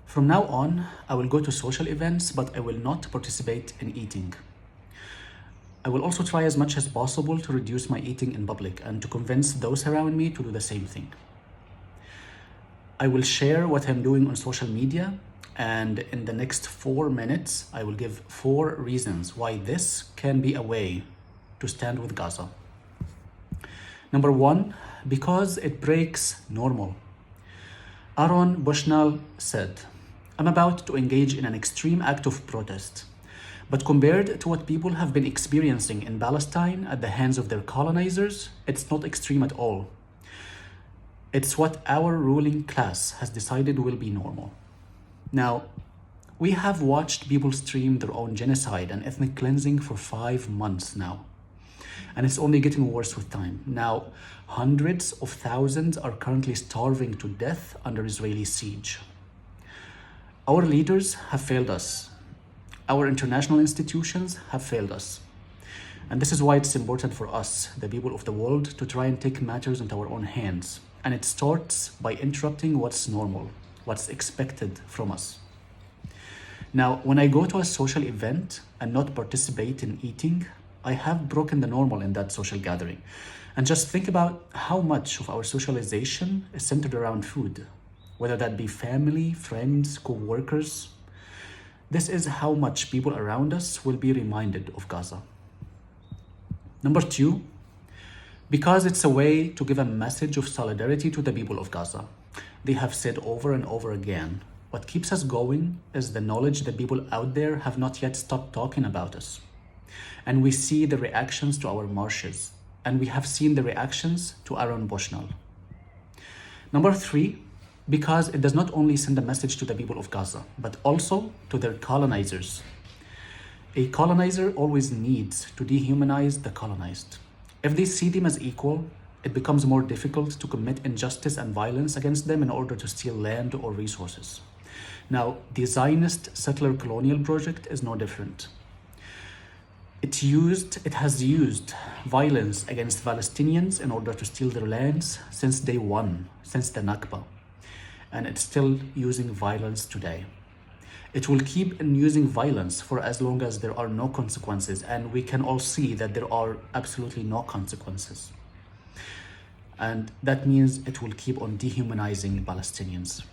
From now on, I will go to social events, but I will not participate in eating. I will also try as much as possible to reduce my eating in public and to convince those around me to do the same thing. I will share what I'm doing on social media, and in the next 4 minutes, I will give 4 reasons why this can be a way to stand with Gaza. Number 1, because it breaks normal. Aaron Bushnell said, "I'm about to engage in an extreme act of protest. But compared to what people have been experiencing in Palestine at the hands of their colonizers, it's not extreme at all. It's what our ruling class has decided will be normal." Now, we have watched people stream their own genocide and ethnic cleansing for 5 months now. And it's only getting worse with time. Now, hundreds of thousands are currently starving to death under Israeli siege. Our leaders have failed us. Our international institutions have failed us. And this is why it's important for us, the people of the world, to try and take matters into our own hands. And it starts by interrupting what's normal, what's expected from us. Now, when I go to a social event and not participate in eating, I have broken the normal in that social gathering. And just think about how much of our socialization is centered around food, whether that be family, friends, co-workers. This is how much people around us will be reminded of Gaza. Number 2, because it's a way to give a message of solidarity to the people of Gaza. They have said over and over again, what keeps us going is the knowledge that people out there have not yet stopped talking about us. And we see the reactions to our marches, and we have seen the reactions to Aaron Bushnell. Number 3, because it does not only send a message to the people of Gaza, but also to their colonizers. A colonizer always needs to dehumanize the colonized. If they see them as equal, it becomes more difficult to commit injustice and violence against them in order to steal land or resources. Now, the Zionist settler colonial project is no different. It has used violence against Palestinians in order to steal their lands since day one, since the Nakba. And it's still using violence today. It will keep on using violence for as long as there are no consequences, and we can all see that there are absolutely no consequences. And that means it will keep on dehumanizing Palestinians.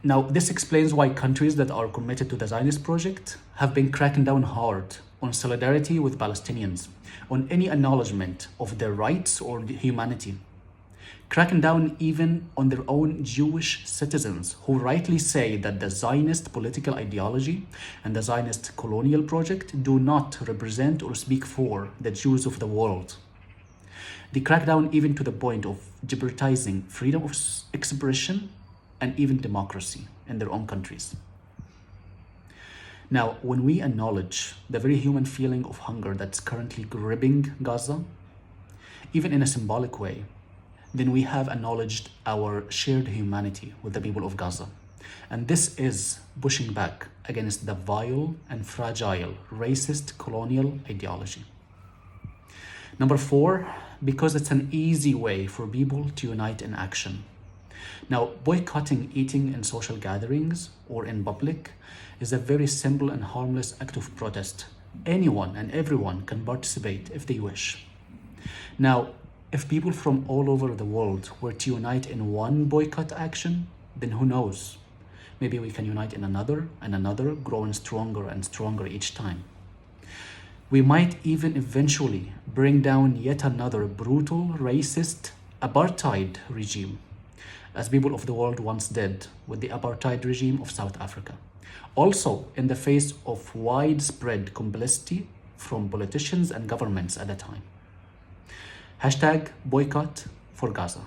Now, this explains why countries that are committed to the Zionist project have been cracking down hard on solidarity with Palestinians, on any acknowledgement of their rights or humanity. Cracking down even on their own Jewish citizens who rightly say that the Zionist political ideology and the Zionist colonial project do not represent or speak for the Jews of the world. They crack down even to the point of jeopardizing freedom of expression and even democracy in their own countries. Now, when we acknowledge the very human feeling of hunger that's currently gripping Gaza, even in a symbolic way, then we have acknowledged our shared humanity with the people of Gaza. And this is pushing back against the vile and fragile racist colonial ideology. Number 4, because it's an easy way for people to unite in action. Now, boycotting eating in social gatherings or in public is a very simple and harmless act of protest. Anyone and everyone can participate if they wish. Now, if people from all over the world were to unite in one boycott action, then who knows? Maybe we can unite in another and another, growing stronger and stronger each time. We might even eventually bring down yet another brutal, racist apartheid regime, as people of the world once did with the apartheid regime of South Africa. Also, in the face of widespread complicity from politicians and governments at the time. #boycott for Gaza.